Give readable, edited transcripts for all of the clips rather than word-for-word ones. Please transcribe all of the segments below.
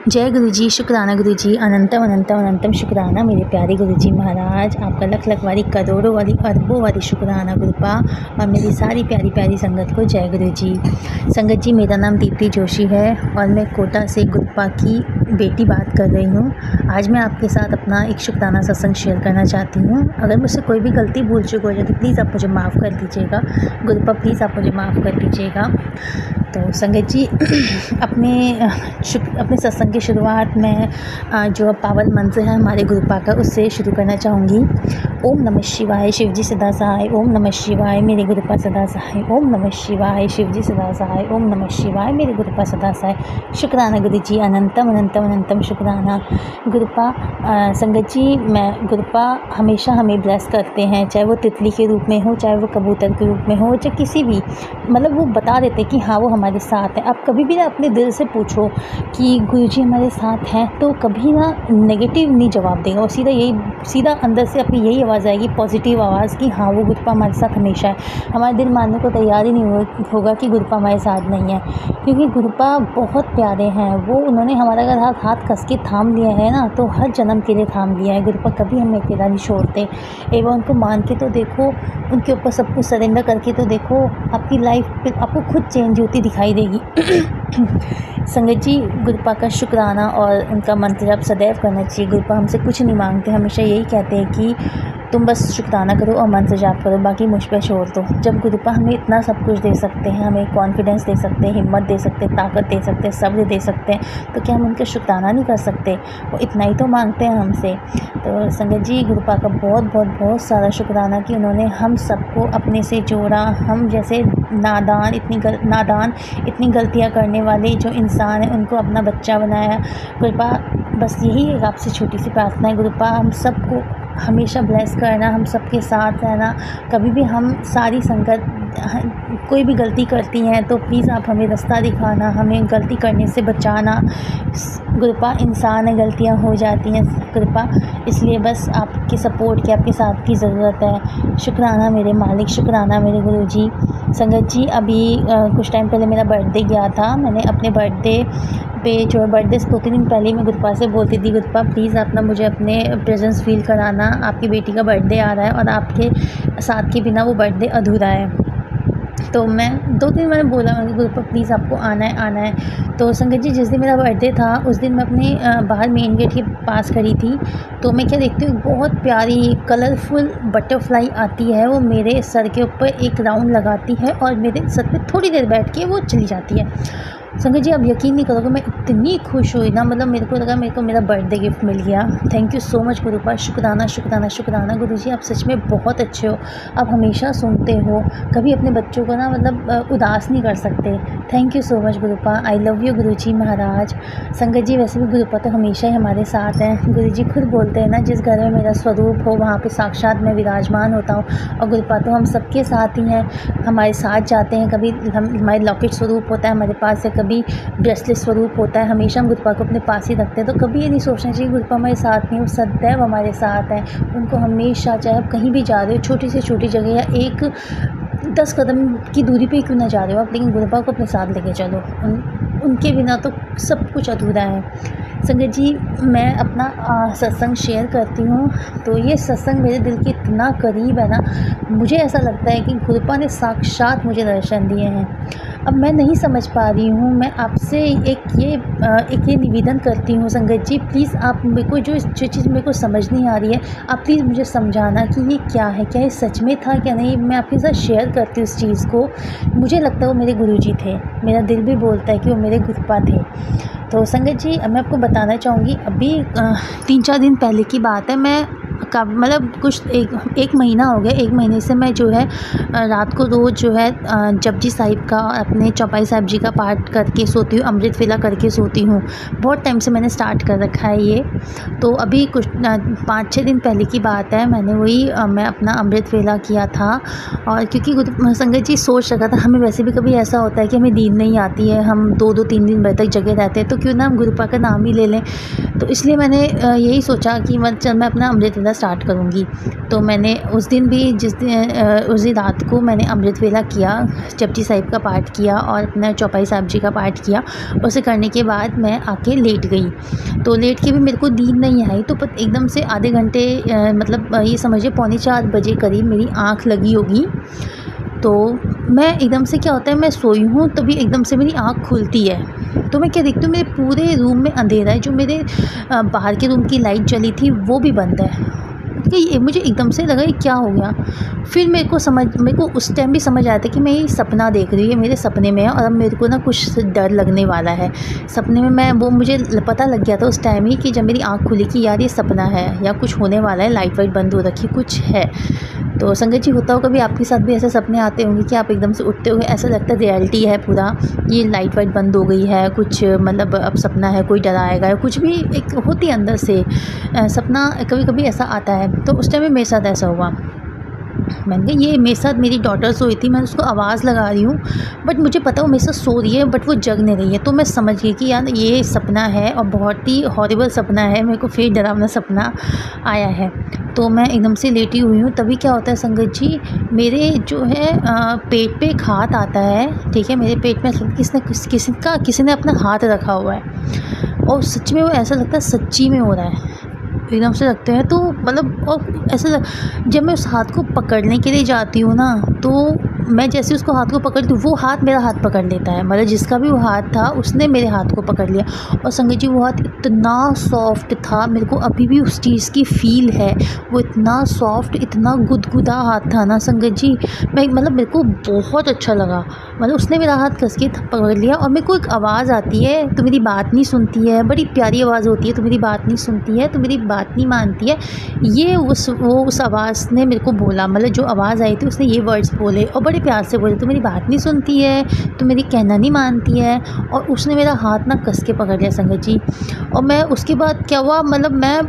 जय गुरु जी, शुक्राना गुरु जी, अनंतम अनंतम अनंतम शुक्राना मेरे प्यारे गुरु जी महाराज। आपका लख लख वाली, करोड़ों वाली, अरबों वाली शुक्राना गुरुपा और मेरी सारी प्यारी प्यारी संगत को जय गुरु जी। संगत जी, मेरा नाम दीप्ति जोशी है और मैं कोटा से गुरुपा की बेटी बात कर रही हूँ। आज मैं आपके साथ अपना एक शुक्राना सत्संग शेयर करना चाहती हूँ। अगर मुझसे कोई भी गलती भूल चुक हो जाए तो प्लीज़ आप मुझे माफ़ कर दीजिएगा। गुरुपा प्लीज़ आप मुझे माफ़ कर दीजिएगा। तो संगत जी, अपने सत्संग की शुरुआत में जो पावन मंत्र है हमारे गुरुपा का, उससे शुरू करना चाहूँगी। ओम नमः शिवाय, शिवजी सदा सहाय। ओम नमः शिवाय, मेरे गुरुपा सदा सहाय। ओम नमः शिवाय, शिवजी सदा सहाय। ओम नमः शिवाय, मेरे गुरुपा सदा सहाय। शुक्राना गुरु जी, अनंतम अनंतम अनंतम शुक्राना गुरुपा। संगत जी, मैं गुरुपा हमेशा हमें ब्लेस करते हैं, चाहे वो तितली के रूप में हो, चाहे वो कबूतर के रूप में हो, चाहे किसी भी, मतलब वो बता देते कि हाँ वो हमारे साथ है। आप कभी भी ना अपने दिल से पूछो कि गुरुजी हमारे साथ हैं, तो कभी ना नेगेटिव नहीं जवाब देगा, और सीधा अंदर से अपनी यही आवाज़ आएगी, पॉजिटिव आवाज़, कि हाँ वो गुरुपा हमारे साथ हमेशा है। हमारा दिल मानने को तैयार ही नहीं होगा कि गुरुपा हमारे साथ नहीं है, क्योंकि गुरुपा बहुत प्यारे हैं। वो उन्होंने हमारा अगर हाथ कस के थाम लिया है ना, तो हर जन्म के लिए थाम लिया है। गुरुपा कभी हमें अकेला नहीं छोड़ते। एवं उनको मान के तो देखो, उनके ऊपर सब कुछ सरेंडर करके तो देखो, आपकी लाइफ आपको खुद चेंज होती दिखाई देगी। संगत जी, गुरुपा का शुक्राना और उनका मंत्र जप सदैव करना चाहिए। गुरुपा हमसे कुछ नहीं मांगते, हमेशा यही कहते हैं कि तुम बस शुक्राना करो और मंत्र जाप करो, बाकी मुझ पर छोड़ दो। जब गुरुपा हमें इतना सब कुछ दे सकते हैं, हमें कॉन्फिडेंस दे सकते हैं, हिम्मत दे सकते हैं, ताकत दे सकते हैं, सब्र दे सकते हैं, तो क्या हम उनका शुक्राना नहीं कर सकते? वो इतना ही तो मांगते हैं हमसे। तो संगत जी, गुरुपा का बहुत बहुत बहुत सारा शुक्राना कि उन्होंने हम सबको अपने से जोड़ा। हम जैसे नादान, इतनी गलतियाँ करने वाले जो इंसान हैं, उनको अपना बच्चा बनाया। गुरुपा, बस यही एक आपसे छोटी सी प्रार्थना है गुरुपा, हम सबको हमेशा ब्लेस करना, हम सबके साथ रहना। कभी भी हम सारी संगत कोई भी गलती करती हैं तो प्लीज़ आप हमें रास्ता दिखाना, हमें गलती करने से बचाना। गुरुपा, इंसान है, गलतियां हो जाती हैं गुरुपा, इसलिए बस आपके सपोर्ट की, आपके साथ की ज़रूरत है। शुक्राना मेरे मालिक, शुक्राना मेरे गुरुजी। संगत जी, अभी कुछ टाइम पहले मेरा बर्थडे गया था। मैंने अपने बर्थडे पे जो है, बर्थडे से 2-3 दिन पहले ही मैं गुरुपा से बोलती थी, गुरुपा प्लीज़ आप ना मुझे अपने प्रेजेंस फील कराना, आपकी बेटी का बर्थडे आ रहा है और आपके साथ के बिना वो बर्थडे अधूरा है। तो मैं 2 दिन मैंने बोला गुरुपा प्लीज़ आपको आना है। तो संगत जी, जिस दिन मेरा बर्थडे था उस दिन मैं अपने बाहर मेन गेट के पास खड़ी थी, तो मैं क्या देखती हूँ, बहुत प्यारी कलरफुल बटरफ्लाई आती है। वो मेरे सर के ऊपर एक राउंड लगाती है और मेरे सर पे थोड़ी देर बैठ के वो चली जाती है। संगत जी, आप यकीन नहीं करोगे, मैं इतनी खुश हुई ना, मतलब मेरे को लगा मेरे को मेरा बर्थडे गिफ्ट मिल गया। थैंक यू सो मच गुरुपा, शुक्राना शुक्राना शुक्राना। गुरुजी, आप सच में बहुत अच्छे हो, आप हमेशा सुनते हो, कभी अपने बच्चों को ना मतलब उदास नहीं कर सकते। Thank you so much Gurupa, I love you Guruji Maharaj. संगत जी, वैसे भी गुरुपा तो हमेशा ही हमारे साथ हैं। गुरुजी खुद बोलते हैं ना, जिस घर में मेरा स्वरूप हो वहाँ पे साक्षात मैं विराजमान होता हूँ, और गुरुपा तो हम सबके साथ ही हैं, हमारे साथ जाते हैं। कभी हमारे लॉकेट स्वरूप होता है हमारे पास, से कभी ब्रेसलेट स्वरूप होता है, हमेशा हम गुरुपा को अपने पास ही रखते हैं। तो कभी ये नहीं सोचना चाहिए गुरुपा हमारे साथ नहीं, वो सदैव हमारे साथ हैं। उनको हमेशा, चाहे आप कहीं भी जा रहे हो, छोटी से छोटी जगह या 10 कदम की दूरी पे क्यों ना जा रहे हो आप, लेकिन गुरुपा को अपने साथ लेके चलो। उनके बिना तो सब कुछ अधूरा है। संगत जी, मैं अपना सत्संग शेयर करती हूँ, तो ये सत्संग मेरे दिल के इतना करीब है ना, मुझे ऐसा लगता है कि गुरुपा ने साक्षात मुझे दर्शन दिए हैं। अब मैं नहीं समझ पा रही हूँ, मैं आपसे एक ये निवेदन करती हूँ संगत जी, प्लीज़ आप मेरे को जो चीज़ मेरे को समझ नहीं आ रही है, आप प्लीज़ मुझे समझाना कि ये क्या है, क्या ये सच में था क्या नहीं। मैं आपके साथ शेयर करती हूँ इस चीज़ को। मुझे लगता है वो मेरे गुरुजी थे, मेरा दिल भी बोलता है कि वो मेरे गुरुपा थे। तो संगत जी, मैं आपको बताना चाहूँगी, अभी 3-4 दिन पहले की बात है। मैं मतलब कुछ एक महीना हो गया, 1 महीने से मैं जो है रात को रोज़ जो है जपजी साहिब का, अपने चौपाई साहिब जी का पाठ करके सोती हूँ, अमृत वेला करके सोती हूँ। बहुत टाइम से मैंने स्टार्ट कर रखा है ये। तो अभी कुछ 5-6 दिन पहले की बात है, मैंने मैं अपना अमृत वेला किया था। और क्योंकि संगत जी सोच रखा था, हमें वैसे भी कभी ऐसा होता है कि हमें नींद नहीं आती है, हम 2-2 3 दिन भर तक जगे रहते हैं, तो क्यों ना हम गुरुपा का नाम ही ले लें। तो इसलिए मैंने यही सोचा कि चल मैं अपना अमृत वेला स्टार्ट करूँगी। तो मैंने उस दिन भी उस दिन रात को मैंने अमृत वेला किया, जपजी साहिब का पाठ किया और अपना चौपाई साहब जी का पाठ किया। उसे करने के बाद मैं आके लेट गई। तो लेट के भी मेरे को नींद नहीं आई, तो एकदम से आधे घंटे मतलब ये समझिए 3:45 बजे करीब मेरी आँख लगी होगी। तो मैं एकदम से क्या होता है, मैं सोई हूँ तभी एकदम से मेरी आँख खुलती है। तो मैं क्या देखती हूँ, मेरे पूरे रूम में अंधेरा है, जो मेरे बाहर के रूम की लाइट जली थी वो भी बंद है। कि मुझे एकदम से लगा ये क्या हो गया। फिर मेरे को उस टाइम भी समझ आया था कि मैं ये सपना देख रही हूँ, ये मेरे सपने में है और अब मेरे को ना कुछ डर लगने वाला है। सपने में मैं वो मुझे पता लग गया था उस टाइम ही कि जब मेरी आँख खुली कि यार ये सपना है या कुछ होने वाला है, लाइट वाइट बंद हो रखी, कुछ है। तो संगत जी, होता हो कभी आपके साथ भी ऐसे सपने आते होंगे कि आप एकदम से उठते हुए ऐसा लगता है रियलिटी है पूरा, ये लाइट वाइट बंद हो गई है, कुछ मतलब अब सपना है, कोई डराएगा या कुछ भी एक होती है अंदर से सपना, कभी कभी ऐसा आता है। तो उस टाइम में मेरे साथ ऐसा हुआ। मैंने कहा ये मेरे साथ मेरी डॉटर सोई थी, मैं उसको आवाज़ लगा रही हूँ बट मुझे पता वो मेरे साथ सो रही है बट वो जग नहीं रही है। तो मैं समझ गई कि यार ये सपना है और बहुत ही हॉरिबल सपना है, मेरे को फिर डरावना सपना आया है। तो मैं एकदम से लेटी हुई हूँ। तभी क्या होता है संगत जी, मेरे जो है पेट पे एक हाथ आता है, ठीक है, मेरे पेट में किसी ने अपना हाथ रखा हुआ है और सच में वो ऐसा लगता है सच्ची में हो रहा है, एकदम से लगते हैं। तो मतलब और ऐसा जब मैं उस हाथ को पकड़ने के लिए जाती हूँ ना, तो मैं जैसे उसको हाथ को पकड़ती हूँ वो हाथ मेरा हाथ पकड़ लेता है, मतलब जिसका भी वो हाथ था उसने मेरे हाथ को पकड़ लिया। और संगत जी वो हाथ इतना सॉफ्ट था, मेरे को अभी भी उस चीज़ की फ़ील है, वो इतना सॉफ्ट, इतना गुदगुदा हाथ था ना संगत जी। मैं मतलब मेरे को बहुत अच्छा लगा, मतलब उसने मेरा हाथ कस के पकड़ लिया। और मेरे को एक आवाज़ आती है, तो मेरी बात नहीं सुनती है, बड़ी प्यारी आवाज़ होती है, तो मेरी बात नहीं सुनती है, तो मेरी बात नहीं मानती है। ये उस आवाज़ ने मेरे को बोला, मतलब जो आवाज़ आई थी उसने ये वर्ड्स बोले और बड़े प्यार से बोले, तो मेरी बात नहीं सुनती है, तो मेरी कहना नहीं मानती है। और उसने मेरा हाथ ना कस के पकड़ लिया संगत जी। और मैं उसके बाद क्या हुआ, मतलब मैं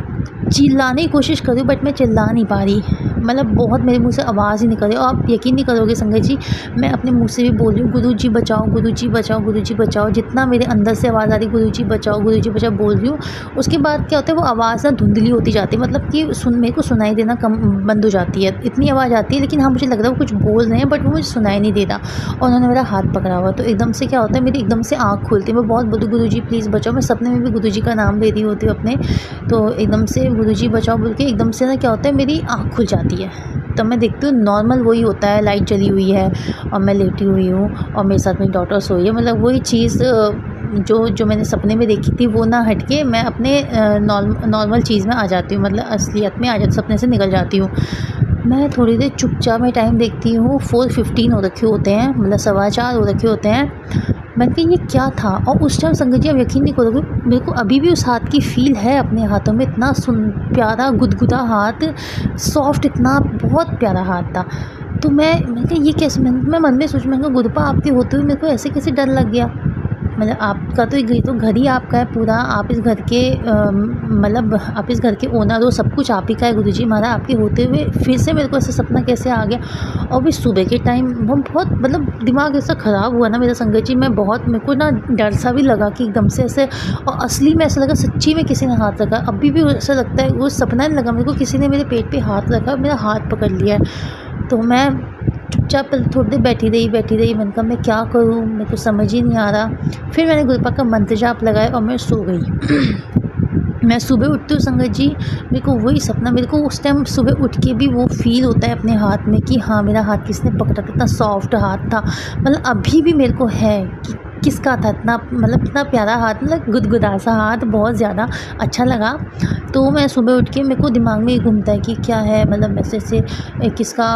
चिल्लाने की कोशिश कर रही हूँ बट मैं चिल्ला नहीं पा रही, मतलब बहुत मेरे मुंह से आवाज़ ही निकल रही। और आप यकीन नहीं करोगे संगत जी, मैं अपने मुंह से भी बोल रही हूँ गुरुजी बचाओ, गुरुजी बचाओ, गुरुजी बचाओ, जितना मेरे अंदर से आवाज़ आ रही गुरुजी बचाओ, गुरुजी बचाओ बोल रही हूँ। उसके बाद क्या होता है, वो आवाज़ ना धुंधली होती जाती है, मतलब कि मेरे को सुनाई देना कम बंद हो जाती है, इतनी आवाज़ आती है लेकिन हाँ मुझे लग रहा है वो कुछ बोल रहे हैं बट वो मुझे सुनाई नहीं देता। और उन्होंने मेरा हाथ पकड़ा हुआ, तो एकदम से क्या होता है, मेरी एकदम से आँख खुलती है, मैं बहुत बोलती गुरुजी प्लीज़ बचाओ। मैं सपने में भी गुरुजी का नाम ले रही होती हूँ अपने, तो एकदम से गुरुजी बचाओ बोल के एकदम से ना क्या होता है, मेरी आँख खुल जाती है। तब मैं देखती हूँ नॉर्मल वही होता है, लाइट जली हुई है और मैं लेटी हुई हूँ और मेरे साथ मेरी डॉटर सोई है, मतलब वही चीज़ जो मैंने सपने में देखी थी वो ना हटके मैं अपने नॉर्मल चीज़ में आ जाती हूँ, मतलब असलियत में आ जाती, सपने से निकल जाती हूँ। मैं थोड़ी देर चुपचाप में टाइम देखती हूँ, 4:15 हो रखे होते हैं, मतलब 4:15 हो रखे होते हैं। मैंने कहा ये क्या था। और उस टाइम संगत जी आप यकीन नहीं करोगे, मेरे को अभी भी उस हाथ की फ़ील है अपने हाथों में, इतना प्यारा गुदगुदा हाथ, सॉफ्ट, इतना बहुत प्यारा हाथ था। तो मैंने कहा ये कैसे, मैं मन में सोच, मैंने कहा गुरुपा आपके होते हुए मेरे को ऐसे कैसे डर लग गया, मतलब आपका तो घर ही आपका है पूरा, आप इस घर के मतलब आप इस घर के ओनर हो, सब कुछ आप ही का है गुरुजी महाराज, आपके होते हुए फिर से मेरे को ऐसा सपना कैसे आ गया। और भी सुबह के टाइम वो बहुत मतलब दिमाग ऐसा ख़राब हुआ ना मेरा संगत जी, मेरे को ना डर सा भी लगा कि एकदम से ऐसे, और असली में ऐसा लगा सच्ची में किसी ने हाथ रखा। अभी भी ऐसा लगता है, वो सपना नहीं लगा मेरे को, किसी ने मेरे पेट पर हाथ रखा, मेरा हाथ पकड़ लिया है। तो मैं चुपचाप थोड़ी देर बैठी रही। मैंने कहा मैं क्या करूँ, मेरे को समझ ही नहीं आ रहा। फिर मैंने गुरुपा का मंत्र जाप लगाया और मैं सो गई। मैं सुबह उठती हूँ संगत जी, मेरे को वही सपना, मेरे को उस टाइम सुबह उठ के भी वो फील होता है अपने हाथ में कि हाँ मेरा हाथ किसने पकड़ा था, इतना सॉफ्ट हाथ था, मतलब अभी भी मेरे को है कि किसका था, इतना मतलब इतना प्यारा हाथ, मतलब गुदगुदा सा हाथ, बहुत ज़्यादा अच्छा लगा। तो मैं सुबह उठ के मेरे को दिमाग में घूमता है कि क्या है, मतलब ऐसे किसका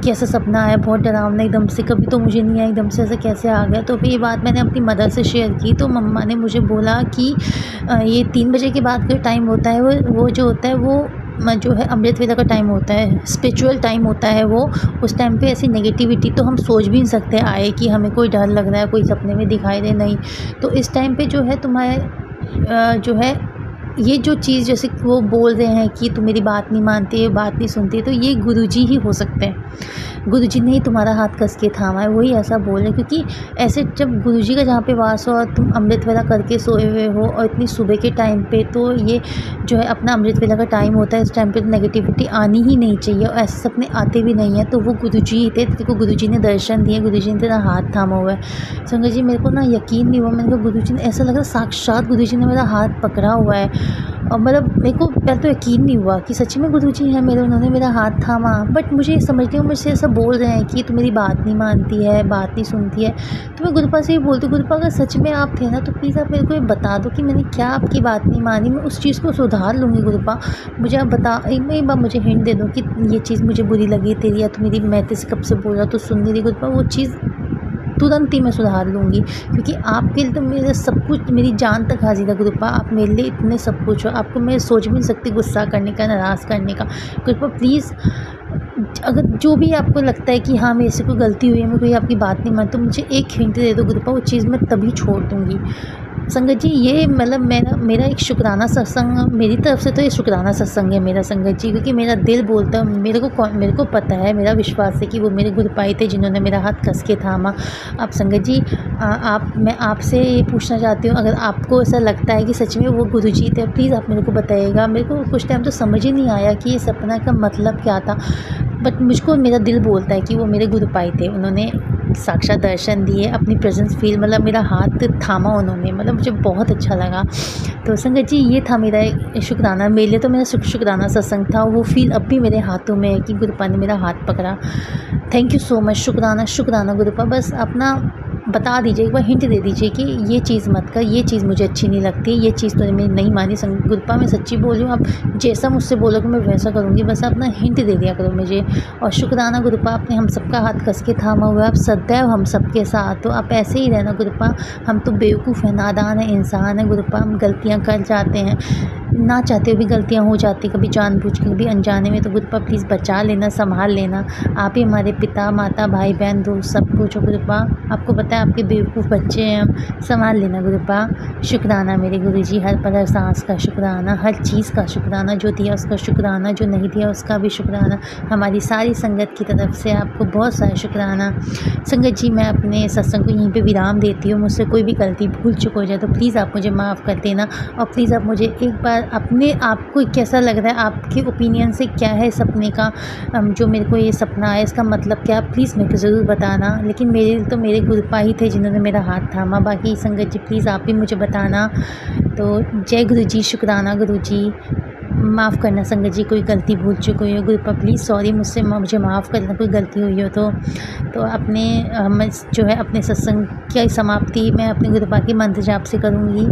कैसा सपना है, बहुत डरावना एकदम से, कभी तो मुझे नहीं आया, एकदम से ऐसे कैसे आ गया। तो फिर ये बात मैंने अपनी मदर से शेयर की, तो मम्मा ने मुझे बोला कि ये 3 बजे के बाद का टाइम होता है, वो जो होता है वो जो है अमृत वेला का टाइम होता है, स्पिरिचुअल टाइम होता है वो। उस टाइम पे ऐसी नेगेटिविटी तो हम सोच भी नहीं सकते आए कि हमें कोई डर लग रहा है, कोई सपने में दिखाई दे, नहीं। तो इस टाइम पे जो है तुम्हारे जो है ये जो चीज़ जैसे कि वो बोल रहे हैं कि तुम मेरी बात नहीं मानती, बात नहीं सुनती, तो ये गुरुजी ही हो सकते हैं। गुरुजी ने ही तुम्हारा हाथ कस के थामा है, वही ऐसा बोल रहे हैं। क्योंकि ऐसे जब गुरुजी का जहाँ पे वास हो और तुम अमृत वेला करके सोए हुए हो और इतनी सुबह के टाइम पे, तो ये जो है अपना अमृत वेला का टाइम होता है, इस टाइम पे नेगेटिविटी आनी ही नहीं चाहिए और ऐसे सपने आते भी नहीं हैं। तो वो गुरुजी ही थे, देखो गुरुजी ने दर्शन दिए, गुरुजी ने तेरा हाथ थामा हुआ है। संगत जी मेरे को ना यकीन नहीं हुआ, मैंने कहा गुरुजी ने, ऐसा लग रहा साक्षात गुरुजी ने मेरा हाथ पकड़ा हुआ है। और मतलब मेरे को पहले तो यकीन नहीं हुआ कि सच में गुरुजी हैं मेरे, उन्होंने मेरा हाथ थामा। बट मुझे समझती हूँ, मुझसे ऐसा बोल रहे हैं कि तू मेरी बात नहीं मानती है, बात नहीं सुनती है। तो मैं गुरुपा से ही बोलती हूँ, गुरुपा अगर सच में आप थे ना, तो प्लीज़ आप मेरे को ये बता दो कि मैंने क्या आपकी बात नहीं मानी, मैं उस चीज़ को सुधार लूँगी। गुरुपा मुझे आप बता, एक बार मुझे हिंट दे दो कि ये चीज़ मुझे बुरी लगी तेरी, या तो मेरी, मैं तेरे से कब से बोल रहा तो सुन नहीं रही। गुरुपा वो चीज़ तुरंत ही मैं सुधार लूँगी, क्योंकि आपके लिए तो मेरा सब कुछ, मेरी जान तक हाज़िर है गुरुपा। आप मेरे लिए इतने सब कुछ हो, आपको मैं सोच भी नहीं सकती गुस्सा करने का, नाराज़ करने का। गुरुपा प्लीज़, अगर जो भी आपको लगता है कि हाँ मेरे से कोई गलती हुई है, मैं कोई आपकी बात नहीं मानती, तो मुझे एक हिंट दे दो गुरुपा, वो चीज़ मैं तभी छोड़ दूँगी। संगत जी ये मतलब मेरा एक शुक्राना सत्संग, मेरी तरफ से तो ये शुक्राना सत्संग है मेरा संगत जी, क्योंकि मेरा दिल बोलता है, मेरे को पता है, मेरा विश्वास है कि वो मेरे गुरुपाई थे जिन्होंने मेरा हाथ कस के थामा। आप संगत जी, मैं आपसे ये पूछना चाहती हूँ, अगर आपको ऐसा लगता है कि सच में वो गुरुजी थे, प्लीज़ आप मेरे को बताइएगा। मेरे को कुछ टाइम तो समझ ही नहीं आया कि ये सपना का मतलब क्या था, बट मुझको मेरा दिल बोलता है कि वो मेरे गुरुपाई थे, उन्होंने साक्षात दर्शन दिए, अपनी प्रेजेंस फील, मतलब मेरा हाथ थामा उन्होंने, मतलब मुझे बहुत अच्छा लगा। तो संगत जी ये था मेरा एक शुक्राना, मेरे लिए तो मेरा शुक्राना सत्संग था। वो फील अब भी मेरे हाथों में है कि गुरुपा ने मेरा हाथ पकड़ा। थैंक यू सो मच, शुक्राना शुक्राना गुरुपा। बस अपना बता दीजिए, एक बार हिंट दे दीजिए कि ये चीज़ मत कर, ये चीज़ मुझे अच्छी नहीं लगती, ये चीज़ तो मैंने नहीं मानी। गुरुपा मैं सच्ची बोल रही हूँ, आप जैसा मुझसे बोलोगे मैं वैसा करूँगी, बस अपना हिंट दे दिया करो मुझे। और शुक्राना गुरुपा, आपने हम सबका हाथ कस के थामा हुआ है, आप सदैव हम सबके साथ हो, आप ऐसे ही रहना गुरुपा। हम तो बेवकूफ़ हैं, नादान है, इंसान है गुरुपा, हम गलतियाँ कर जाते हैं, ना चाहते हुए भी गलतियाँ हो जाती, कभी जानबूझ के, कभी अनजाने में। तो गुरुपा प्लीज़ बचा लेना, संभाल लेना। आप ही हमारे पिता माता भाई बहन दोस्त सब कुछ हो गुरुपा। आपको पता है आपके बेवकूफ़ बच्चे हैं हम, संभाल लेना गुरुपा। शुक्राना मेरे गुरुजी, हर पल हर सांस का शुक्राना, हर चीज़ का शुक्राना, जो दिया उसका शुक्राना, जो नहीं दिया उसका भी शुक्राना। हमारी सारी संगत की तरफ से आपको बहुत सारा शुक्राना। संगत जी मैं अपने सत्संग को यहीं पे विराम देती हूँ। मुझसे कोई भी गलती भूल चूक हो जाए तो प्लीज़ आप मुझे माफ़ कर देना। और प्लीज़ आप मुझे एक बार अपने आप को कैसा लग रहा है, आपके ओपिनियन से क्या है सपने का, जो मेरे को ये सपना है इसका मतलब क्या, प्लीज़ मेरे को ज़रूर बताना। लेकिन मेरे तो मेरे गुरुपा ही थे जिन्होंने मेरा हाथ थामा, बाकी संगत जी प्लीज़ आप भी मुझे बताना। तो जय गुरु जी, शुक्राना गुरु जी। माफ़ करना संगत जी, कोई गलती भूल चुकी हुई हो, गुरुपा प्लीज़ सॉरी, मुझे माफ़ करना कोई गलती हुई हो तो अपने मैं जो है अपने सत्संग की समाप्ति मैं अपने गुरुपा के मंत्र जाप से करूँगी।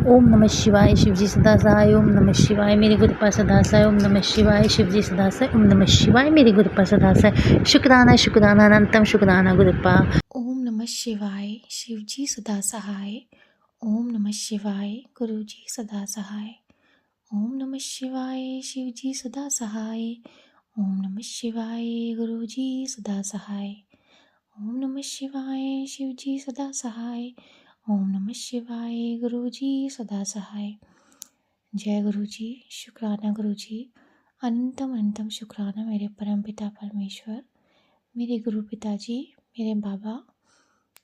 ओम नमः शिवाय, शिव जी सदा सहाय। ओम नमः शिवाय, मेरे गुरुपा सदा सहाय। ओम नमः शिवाय, शिव जी सदा सहाय। ओम नमः शिवाय, मेरे गुरुपा सदा सहाय। शुक्राना शुक्राना अनंतम शुक्राना गुरुपा। ओम नमः शिवाय, शिव जी सदा सहाय। ओम नमः शिवाय, गुरु जी सदा सहाय। ओम नमः शिवाय, शिव जी सदा सहाय। ओम नमः शिवाय, गुरु जी सदा सहाय। ओम नमः शिवाय, शिव जी सदा सहाय। ओम नमः शिवाय, गुरु जी सदा सहाय। जय गुरु जी, शुक्राना गुरु जी। अनंतम अनंतम शुक्राना मेरे परम पिता परमेश्वर, मेरे गुरु पिताजी, मेरे बाबा।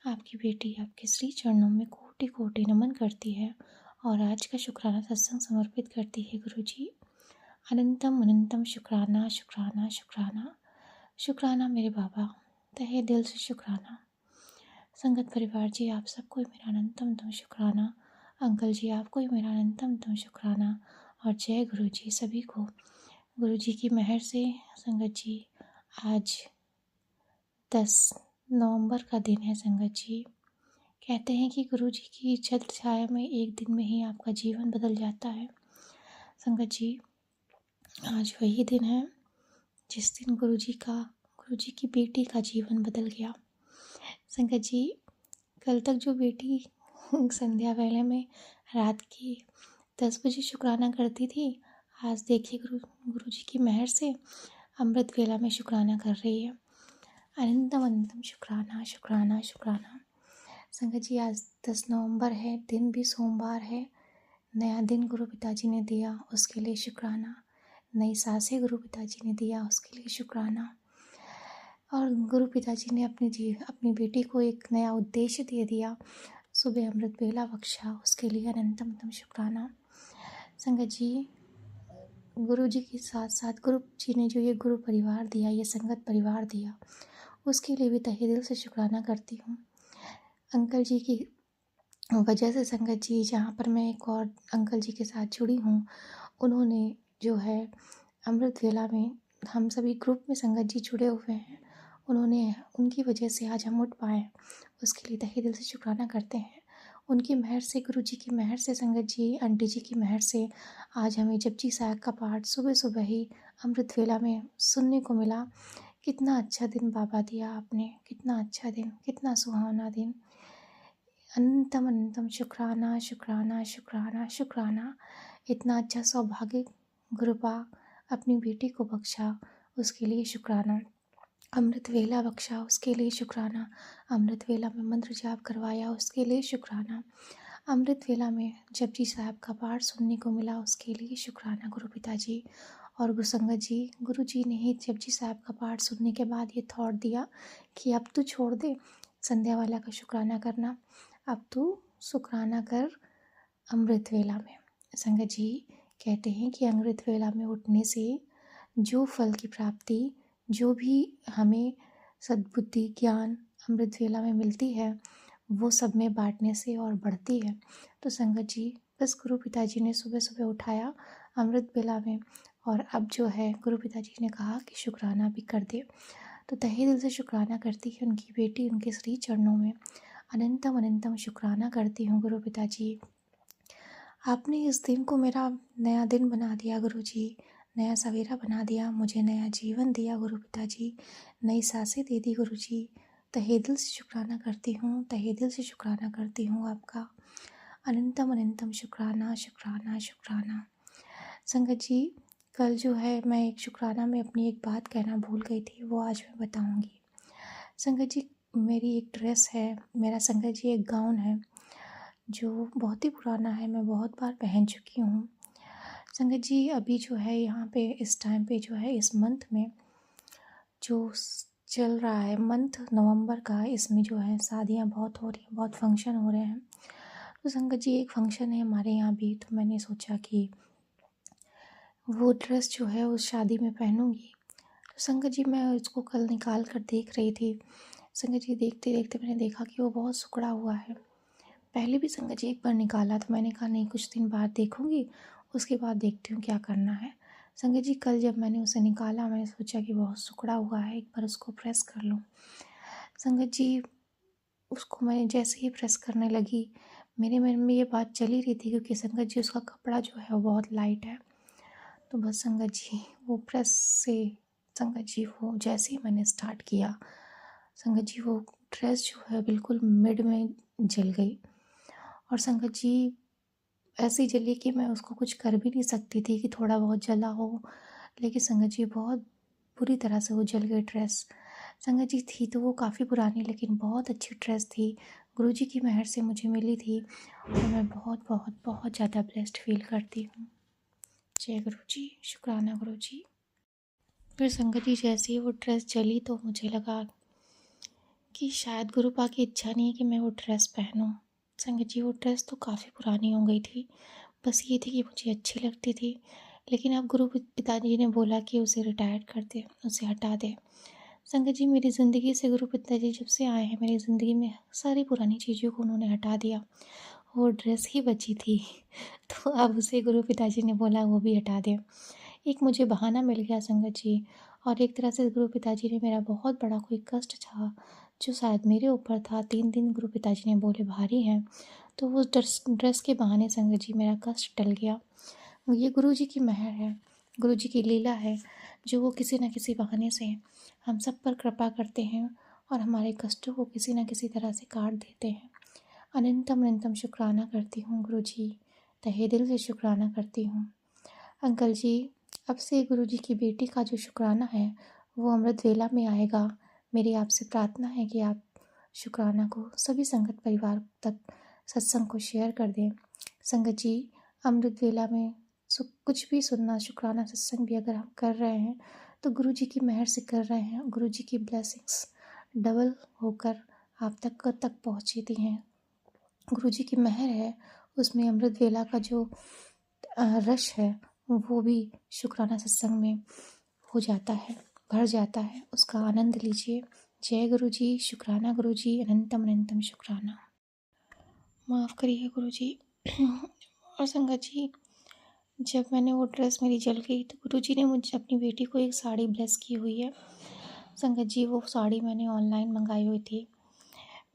आपकी बेटी आपके श्री चरणों में कोटि कोटि नमन करती है और आज का शुक्राना सत्संग समर्पित करती है गुरु जी। अनंतम अनंतम शुक्राना शुक्राना शुक्राना शुक्राना मेरे बाबा, तहे दिल से शुक्राना। संगत परिवार जी आप सबको मेरा अनंतम तम शुक्राना। अंकल जी आपको ही मेरा अनंतम तम शुक्राना। और जय गुरु जी सभी को। गुरु जी की मेहर से संगत जी आज 10 नवंबर का दिन है संगत जी। कहते हैं कि गुरु जी की छत्र छाया में एक दिन में ही आपका जीवन बदल जाता है। संगत जी आज वही दिन है जिस दिन गुरु जी की बेटी का जीवन बदल गया। संगत जी कल तक जो बेटी संध्या वेले में रात की 10 बजे शुक्राना करती थी, आज देखिए गुरु जी की मेहर से अमृत वेला में शुक्राना कर रही है। अनंतम अनंतम शुक्राना शुक्राना शुक्राना। संगत जी आज 10 नवंबर है, दिन भी सोमवार है। नया दिन गुरु पिताजी ने दिया उसके लिए शुक्राना। नई सांसें गुरु पिताजी ने दिया उसके लिए शुक्राना। और गुरु पिताजी ने अपनी बेटी को एक नया उद्देश्य दे दिया, सुबह अमृत वेला बख्शा, उसके लिए अनंतम शुक्राना। संगत जी, गुरु जी के साथ साथ गुरु जी ने जो ये गुरु परिवार दिया, ये संगत परिवार दिया, उसके लिए भी तहे दिल से शुक्राना करती हूँ। अंकल जी की वजह से संगत जी, जहाँ पर मैं एक और अंकल जी के साथ जुड़ी हूँ, उन्होंने जो है अमृत वेला में हम सभी ग्रुप में संगत जी जुड़े हुए हैं, उनकी वजह से आज हम उठ पाए, उसके लिए तहे दिल से शुक्राना करते हैं। उनकी मेहर से, गुरु जी की मेहर से संगत जी, आंटी जी की मेहर से आज हमें जपजी साहिब का पाठ सुबह सुबह ही अमृत वेला में सुनने को मिला। कितना अच्छा दिन बाबा दिया आपने, कितना अच्छा दिन, कितना सुहावना दिन। अनंतम शुक्राना शुक्राना शुक्राना शुक्राना। इतना अच्छा सौभाग्य गुरुपा अपनी बेटी को बख्शा, उसके लिए शुक्राना। अमृत वेला बख्शा, उसके लिए शुक्राना। अमृत वेला में मंत्र जाप करवाया, उसके लिए शुक्राना। अमृत वेला में जपजी साहब का पाठ सुनने को मिला, उसके लिए शुक्राना गुरु पिताजी और गुरुसंगत जी। गुरु जी ने ही जपजी साहब का पाठ सुनने के बाद ये थॉट दिया कि अब तू छोड़ दे संध्या वाला का शुक्राना करना, अब तू शुक्राना कर अमृत वेला में। संगत जी कहते हैं कि अमृत वेला में उठने से जो फल की प्राप्ति, जो भी हमें सद्बुद्धि ज्ञान अमृत वेला में मिलती है, वो सब में बांटने से और बढ़ती है। तो संगत जी, बस गुरु पिताजी ने सुबह सुबह उठाया अमृत वेला में, और अब जो है गुरु पिताजी ने कहा कि शुक्राना भी कर दे, तो तहे दिल से शुक्राना करती है उनकी बेटी उनके श्री चरणों में। अनंतम शुक्राना करती हूँ गुरु पिताजी, आपने इस दिन को मेरा नया दिन बना दिया गुरु जी, नया सवेरा बना दिया, मुझे नया जीवन दिया गुरु पिताजी, नई सांसें दे दी गुरु जी। तहे दिल से शुक्राना करती हूँ, तहे दिल से शुक्राना करती हूँ आपका। अनंतम शुक्राना शुक्राना शुक्राना। संगत जी, कल जो है मैं एक शुक्राना में अपनी एक बात कहना भूल गई थी, वो आज मैं बताऊँगी। संगत जी, मेरी एक ड्रेस है, मेरा संगत जी एक गाउन है जो बहुत ही पुराना है, मैं बहुत बार पहन चुकी हूँ। संगत जी, अभी जो है यहाँ पे इस टाइम पे जो है इस मंथ में जो चल रहा है, मंथ नवंबर का, इसमें जो है शादियाँ बहुत हो रही हैं, बहुत फंक्शन हो रहे हैं। तो संगत जी, एक फंक्शन है हमारे यहाँ भी, तो मैंने सोचा कि वो ड्रेस जो है उस शादी में पहनूंगी। तो संगत जी, मैं उसको कल निकाल कर देख रही थी। संगत जी, देखते देखते मैंने देखा कि वो बहुत सिकुड़ा हुआ है। पहले भी संगत जी एक बार निकाला, तो मैंने कहा नहीं, कुछ दिन बाद देखूंगी, उसके बाद देखती हूँ क्या करना है। संगत जी, कल जब मैंने उसे निकाला, मैंने सोचा कि बहुत सिकुड़ा हुआ है, एक बार उसको प्रेस कर लूँ। संगत जी, उसको मैं जैसे ही प्रेस करने लगी, मेरे मन में ये बात चली रही थी, क्योंकि संगत जी उसका कपड़ा जो है वो बहुत लाइट है। तो बस संगत जी, वो प्रेस से संगत जी, वो जैसे ही मैंने स्टार्ट किया, संगत जी वो ड्रेस जो है बिल्कुल मिड में जल गई। और संगत जी, ऐसी जली कि मैं उसको कुछ कर भी नहीं सकती थी कि थोड़ा बहुत जला हो, लेकिन संगत जी बहुत बुरी तरह से वो जल गई ड्रेस। संगत जी, थी तो वो काफ़ी पुरानी, लेकिन बहुत अच्छी ड्रेस थी, गुरुजी की मेहर से मुझे मिली थी, और मैं बहुत बहुत बहुत ज़्यादा ब्लेस्ड फील करती हूँ। जय गुरु जी, शुक्राना गुरु जी। फिर संगत जी, जैसे ही वो ड्रेस जली तो मुझे लगा कि शायद गुरुपा की इच्छा नहीं है कि मैं वो ड्रेस पहनूं। संगत जी, वो ड्रेस तो काफ़ी पुरानी हो गई थी, बस ये थी कि मुझे अच्छी लगती थी, लेकिन अब गुरु पिताजी ने बोला कि उसे रिटायर कर दे, उसे हटा दे। संगत जी, मेरी ज़िंदगी से गुरु पिताजी जब से आए हैं, मेरी ज़िंदगी में सारी पुरानी चीज़ों को उन्होंने हटा दिया, वो ड्रेस ही बची थी तो अब उसे गुरु पिताजी ने बोला वो भी हटा दे। एक मुझे बहाना मिल गया संगत जी, और एक तरह से गुरु पिताजी ने मेरा बहुत बड़ा कोई कष्ट था जो शायद मेरे ऊपर था, 3 दिन गुरु पिताजी ने बोले भारी हैं, तो वो ड्रेस के बहाने संगत जी मेरा कष्ट टल गया। ये गुरु जी की मेहर है, गुरु जी की लीला है, जो वो किसी न किसी बहाने से हम सब पर कृपा करते हैं और हमारे कष्टों को किसी न किसी तरह से काट देते हैं। अनंतम शुक्राना करती हूँ गुरु जी, तहे दिल से शुक्राना करती हूँ। अंकल जी, अब से गुरु जी की बेटी का जो शुक्राना है वो अमृत वेला में आएगा। मेरी आपसे प्रार्थना है कि आप शुक्राना को सभी संगत परिवार तक, सत्संग को शेयर कर दें। संगत जी, अमृत वेला में कुछ भी सुनना, शुक्राना सत्संग भी अगर हम कर रहे हैं तो गुरु जी की मेहर से कर रहे हैं। गुरु जी की ब्लेसिंग्स डबल होकर आप तक पहुँचती हैं। गुरु जी की मेहर है, उसमें अमृत वेला का जो रश है वो भी शुक्राना सत्संग में हो जाता है, भर जाता है। उसका आनंद लीजिए। जय गुरु जी, शुक्राना गुरु जी, अनंतम अनंतम शुक्राना। माफ़ करिए गुरु जी। और संगत जी, जब मैंने वो ड्रेस मेरी जल गई तो गुरु जी ने मुझे अपनी बेटी को एक साड़ी ब्लेस की हुई है। संगत जी, वो साड़ी मैंने ऑनलाइन मंगाई हुई थी।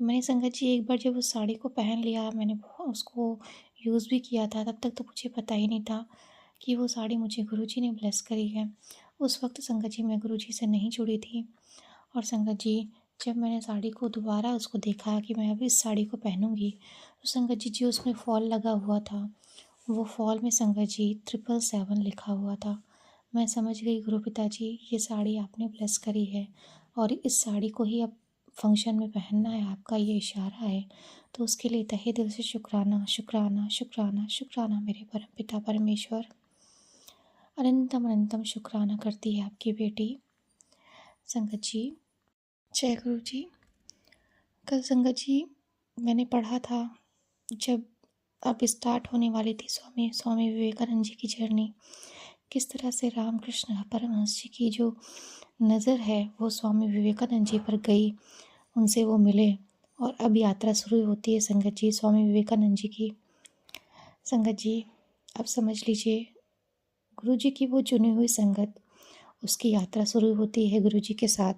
मैंने संगत जी एक बार जब उस साड़ी को पहन लिया, मैंने उसको यूज़ भी किया था, तब तक तो मुझे पता ही नहीं था कि वो साड़ी मुझे गुरु जी ने ब्लेस करी है। उस वक्त संगत जी मैं गुरु जी से नहीं जुड़ी थी। और संगत जी, जब मैंने साड़ी को दोबारा उसको देखा कि मैं अब इस साड़ी को पहनूंगी, तो संगत जी जो उसमें फॉल लगा हुआ था, वो फॉल में संगत जी 777 लिखा हुआ था। मैं समझ गई गुरु पिताजी, ये साड़ी आपने ब्लेस करी है और इस साड़ी को ही अब फंक्शन में पहनना है, आपका ये इशारा है। तो उसके लिए तहे दिल से शुक्राना शुक्राना शुक्राना शुक्राना मेरे परम पिता परमेश्वर। अनंतम अनंतम शुक्राना करती है आपकी बेटी। संगत जी, जय गुरु जी। कल संगत जी मैंने पढ़ा था, जब अब स्टार्ट होने वाली थी स्वामी विवेकानंद जी की जर्नी, किस तरह से रामकृष्ण परमहंस जी की जो नज़र है वो स्वामी विवेकानंद जी पर गई, उनसे वो मिले और अब यात्रा शुरू होती है संगत जी स्वामी विवेकानंद जी की। संगत जी, अब समझ लीजिए गुरु जी की वो चुनी हुई संगत, उसकी यात्रा शुरू होती है गुरु जी के साथ।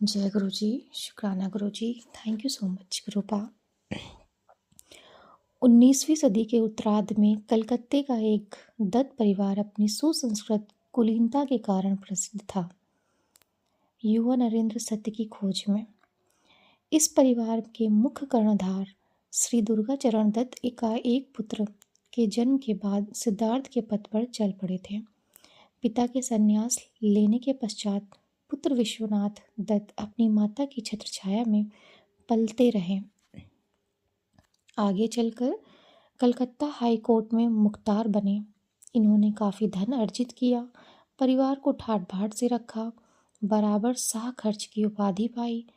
जय गुरु जी, शुक्राना गुरु जी, थैंक यू सो मच गुरुपा। 19वीं सदी के उत्तरार्ध में कलकत्ते का एक दत्त परिवार अपनी सुसंस्कृत कुलीनता के कारण प्रसिद्ध था। युवा नरेंद्र सत्य की खोज में इस परिवार के मुख्य कर्णधार श्री दुर्गाचरण दत्त एक पुत्र के जन्म के बाद सिद्धार्थ के पथ पर चल पड़े थे। पिता के संन्यास लेने के पश्चात पुत्र विश्वनाथ दत्त अपनी माता की छत्रछाया में पलते रहे। आगे चलकर कलकत्ता हाई कोर्ट में मुख्तार बने। इन्होंने काफ़ी धन अर्जित किया, परिवार को ठाट बाट से रखा, बराबर साह खर्च की उपाधि पाई।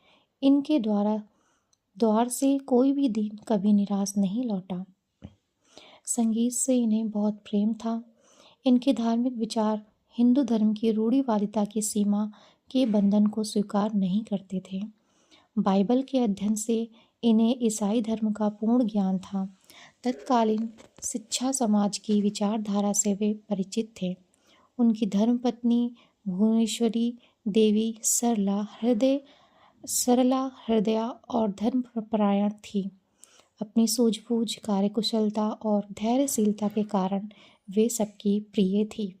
इनके द्वार से कोई भी दिन कभी निराश नहीं लौटा। संगीत से इन्हें बहुत प्रेम था। इनके धार्मिक विचार हिंदू धर्म की रूढ़िवादिता की सीमा के बंधन को स्वीकार नहीं करते थे। बाइबल के अध्ययन से इन्हें ईसाई धर्म का पूर्ण ज्ञान था। तत्कालीन शिक्षा समाज की विचारधारा से वे परिचित थे। उनकी धर्मपत्नी भुवनेश्वरी देवी सरला हृदया और धर्मपरायण थी। अपनी सूझबूझ, कार्यकुशलता और धैर्यशीलता के कारण वे सबकी प्रिय थी।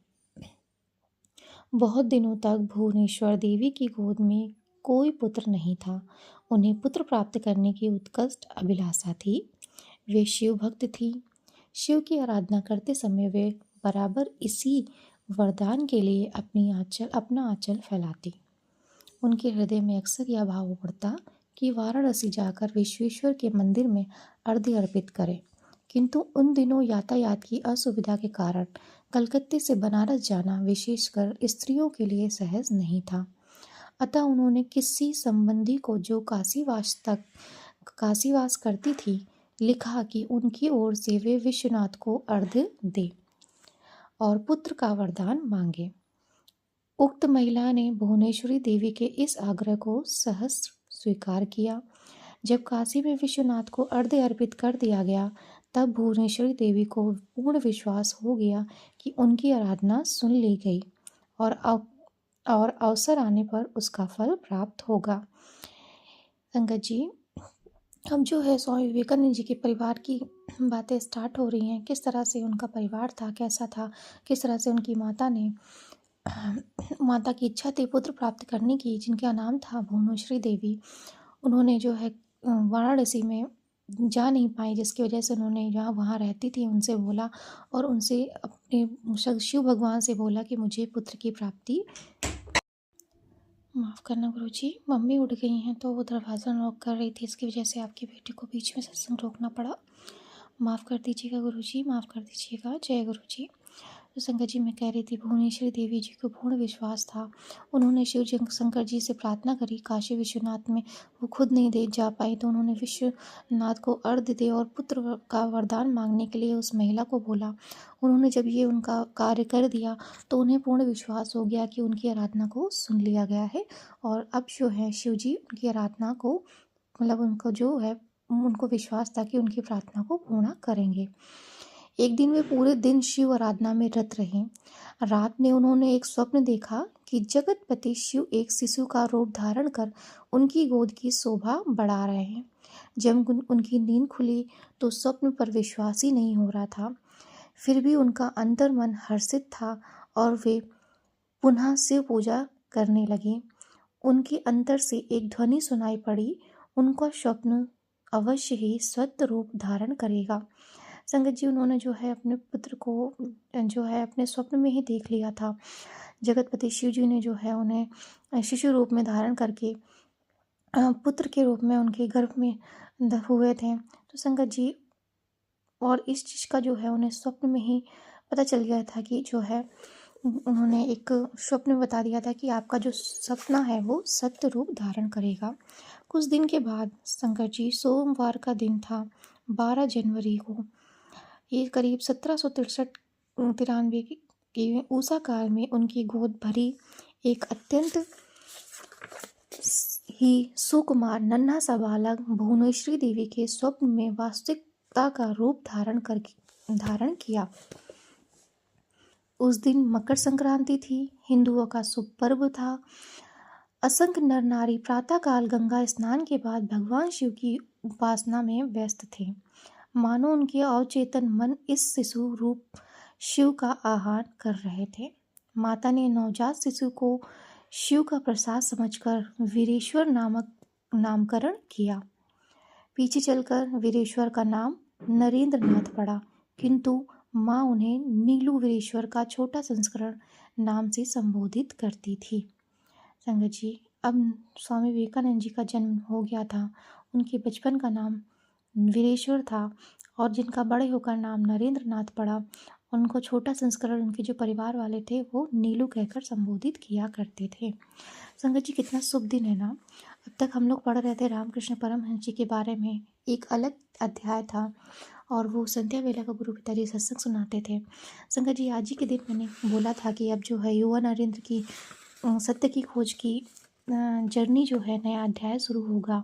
बहुत दिनों तक भुवनेश्वर देवी की गोद में कोई पुत्र नहीं था। उन्हें पुत्र प्राप्त करने की उत्कट अभिलाषा थी। वे शिव भक्त थी। शिव की आराधना करते समय वे बराबर इसी वरदान के लिए अपना आंचल फैलाती। उनके हृदय में अक्सर यह भाव उमड़ता कि वाराणसी जाकर विश्वेश्वर के मंदिर में अर्घ्य अर्पित करें, किंतु उन दिनों यातायात की असुविधा के कारण कलकत्ते से बनारस जाना विशेषकर स्त्रियों के लिए सहज नहीं था। अतः उन्होंने किसी संबंधी को जो काशीवास करती थी लिखा कि उनकी ओर से वे विश्वनाथ को अर्घ्य दे और पुत्र का वरदान मांगे। उक्त महिला ने भुवनेश्वरी देवी के इस आग्रह को सहर्ष स्वीकार किया। जब काशी में विश्वनाथ को अर्घ्य अर्पित कर दिया गया, तब भुवनेश्वरी देवी को पूर्ण विश्वास हो गया कि उनकी आराधना सुन ली गई और अवसर आने पर उसका फल प्राप्त होगा। संगत जी, अब जो है स्वामी विवेकानंद जी के परिवार की बातें स्टार्ट हो रही हैं। किस तरह से उनका परिवार था, कैसा था, किस तरह से उनकी माता की इच्छा थी पुत्र प्राप्त करने की, जिनका नाम था भुवनेश्वरी देवी। उन्होंने जो है वाराणसी में जा नहीं पाई, जिसकी वजह से उन्होंने जहाँ वहाँ रहती थी उनसे बोला और उनसे अपने शिव भगवान से बोला कि मुझे पुत्र की प्राप्ति। माफ़ करना गुरुजी, मम्मी उठ गई हैं तो वो दरवाज़ा नॉक कर रही थी, इसकी वजह से आपकी बेटी को बीच में सत्संग रोकना पड़ा। माफ़ कर दीजिएगा गुरुजी, माफ़ कर दीजिएगा। जय गुरुजी। तो शंकर जी, मैं कह रही थी, भुवनेश्वरी देवी जी को पूर्ण विश्वास था। उन्होंने शिव जी शंकर जी से प्रार्थना करी। काशी विश्वनाथ में वो खुद नहीं दे जा पाई, तो उन्होंने विश्वनाथ को अर्घ्य दे और पुत्र का वरदान मांगने के लिए उस महिला को बोला। उन्होंने जब ये उनका कार्य कर दिया तो उन्हें पूर्ण विश्वास हो गया कि उनकी आराधना को सुन लिया गया है, और अब जो है शिव जी उनकी आराधना को, मतलब उनको जो है, उनको विश्वास था कि उनकी प्रार्थना को पूर्ण करेंगे। एक दिन वे पूरे दिन शिव आराधना में रत रहे। रात में उन्होंने एक स्वप्न देखा कि जगतपति शिव एक शिशु का रूप धारण कर उनकी गोद की शोभा बढ़ा रहे हैं। जब उनकी नींद खुली तो स्वप्न पर विश्वास ही नहीं हो रहा था। फिर भी उनका अंतर्मन हर्षित था और वे पुनः शिव पूजा करने लगे। उनके अंतर से एक ध्वनि सुनाई पड़ी, उनका स्वप्न अवश्य ही सत्य रूप धारण करेगा। संगत जी, उन्होंने जो है अपने पुत्र को जो है अपने स्वप्न में ही देख लिया था। जगतपति शिव जी ने जो है उन्हें शिशु रूप में धारण करके पुत्र के रूप में उनके गर्भ में हुए थे। तो संगत जी, और इस चीज़ का जो है उन्हें स्वप्न में ही पता चल गया था कि जो है उन्होंने एक स्वप्न में बता दिया था कि आपका जो सपना है वो सत्य रूप धारण करेगा। कुछ दिन के बाद शंकर जी, सोमवार का दिन था, 12 जनवरी को, ये करीब 1763 के ऊषा काल में उनकी गोद भरी एक अत्यंत ही सुकुमार नन्हा सा बालक भुवनेश्वरी देवी के स्वप्न में वास्तविकता का रूप धारण किया। उस दिन मकर संक्रांति थी, हिंदुओं का शुभ पर्व था। असंख्य नर नारी प्रातःकाल गंगा स्नान के बाद भगवान शिव की उपासना में व्यस्त थे, मानो उनके अवचेतन मन इस शिशु रूप शिव का आह्वान कर रहे थे। माता ने नवजात शिशु को शिव का प्रसाद समझकर वीरेश्वर नामकरण किया। पीछे चलकर वीरेश्वर का नाम नरेंद्र नाथ पड़ा, किंतु माँ उन्हें नीलू वीरेश्वर का छोटा संस्करण नाम से संबोधित करती थी। संगत जी, अब स्वामी विवेकानंद जी का जन्म हो गया था। उनके बचपन का नाम वीरेश्वर था और जिनका बड़े होकर नाम नरेंद्र नाथ पड़ा, उनको छोटा संस्करण उनके जो परिवार वाले थे वो नीलू कहकर संबोधित किया करते थे। संगत जी, कितना शुभ दिन है ना। अब तक हम लोग पढ़ रहे थे रामकृष्ण परमहंस जी के बारे में। एक अलग अध्याय था और वो संध्या वेला का गुरु पिताजी सत्संग सुनाते थे। संगत जी, आज ही के दिन मैंने बोला था कि अब जो है युवा नरेंद्र की सत्य की खोज की जर्नी जो है, नया अध्याय शुरू होगा।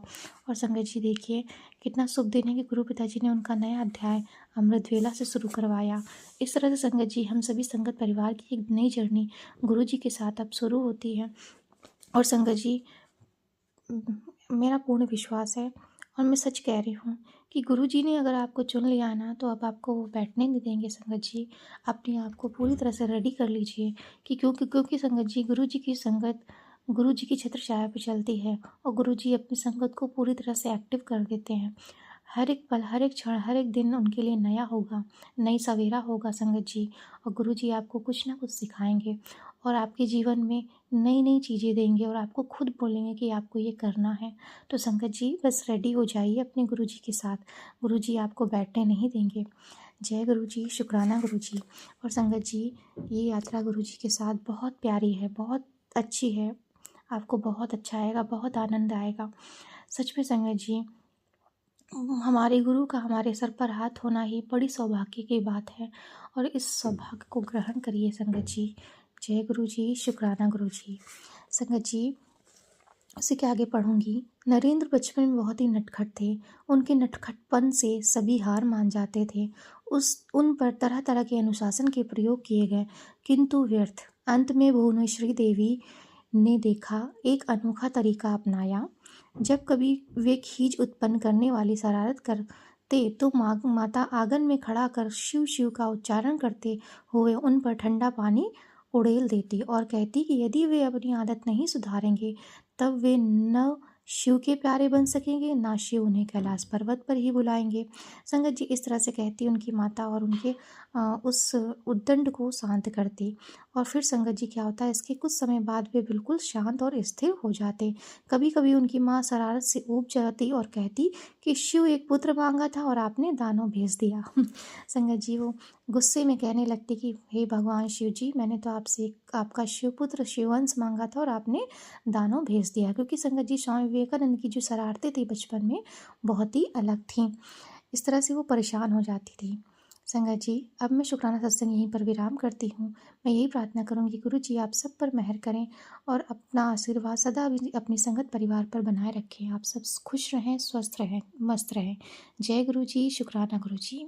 और संगत जी देखिए, कितना शुभ दिन है कि गुरु पिताजी ने उनका नया अध्याय अमृत वेला से शुरू करवाया। इस तरह से संगत जी, हम सभी संगत परिवार की एक नई जर्नी गुरु जी के साथ अब शुरू होती है। और संगत जी, मेरा पूर्ण विश्वास है और मैं सच कह रही हूँ कि गुरु जी ने अगर आपको चुन लिया है ना, तो अब आपको वो बैठने नहीं देंगे। संगत जी, अपने आप को पूरी तरह से रेडी कर लीजिए कि क्योंकि संगत जी, गुरु जी की संगत गुरु जी की छत्र छाया पर चलती है और गुरु जी अपनी संगत को पूरी तरह से एक्टिव कर देते हैं। हर एक पल, हर एक क्षण, हर एक दिन उनके लिए नया होगा, नई सवेरा होगा संगत जी। और गुरु जी आपको कुछ ना कुछ सिखाएंगे और आपके जीवन में नई नई चीज़ें देंगे और आपको खुद बोलेंगे कि आपको ये करना है। तो संगत जी, बस रेडी हो जाइए अपने गुरु जी के साथ। गुरु जी आपको बैठने नहीं देंगे। जय गुरु जी, शुक्राना गुरु जी। और संगत जी, ये यात्रा गुरु जी के साथ बहुत प्यारी है, बहुत अच्छी है। आपको बहुत अच्छा आएगा, बहुत आनंद आएगा। सच में संगत जी, हमारे गुरु का हमारे सर पर हाथ होना ही बड़ी सौभाग्य की बात है और इस सौभाग्य को ग्रहण करिए संगत जी। जय गुरु जी, शुक्राना गुरु जी। संगत जी, उसी के आगे पढ़ूंगी। नरेंद्र बचपन में बहुत ही नटखट थे। उनके नटखटपन से सभी हार मान जाते थे। उन पर तरह तरह के अनुशासन के प्रयोग किए गए, किंतु व्यर्थ। अंत में भुवनेश्वरी देवी ने देखा, एक अनोखा तरीका अपनाया। जब कभी वे खीज उत्पन्न करने वाली शरारत करते तो माता आंगन में खड़ा कर शिव शिव का उच्चारण करते हुए उन पर ठंडा पानी उड़ेल देती और कहती कि यदि वे अपनी आदत नहीं सुधारेंगे तब वे नव शिव के प्यारे बन सकेंगे, ना शिव उन्हें कैलाश पर्वत पर ही बुलाएंगे। संगत जी इस तरह से कहती उनकी माता और उनके उस उद्दंड को शांत करती। और फिर संगत जी क्या होता है, इसके कुछ समय बाद वे बिल्कुल शांत और स्थिर हो जाते। कभी कभी उनकी माँ शरारत से ऊब जाती और कहती कि शिव एक पुत्र मांगा था और आपने दानव भेज दिया। संगत जी वो गुस्से में कहने लगती कि हे भगवान शिव जी, मैंने तो आपसे आपका शिवपुत्र शिवंश मांगा था और आपने दानव भेज दिया। क्योंकि संगत जी स्वामी विवेकानंद की जो शरारतें थी बचपन में बहुत ही अलग थीं। इस तरह से वो परेशान हो जाती थी। संगत जी अब मैं शुक्राना सत्संग यहीं पर विराम करती हूँ। मैं यही प्रार्थना करूँगी गुरु जी आप सब पर मेहर करें और अपना आशीर्वाद सदा भी अपनी संगत परिवार पर बनाए रखें। आप सब खुश रहें, स्वस्थ रहें, मस्त रहें। जय गुरु जी, शुक्राना गुरु जी।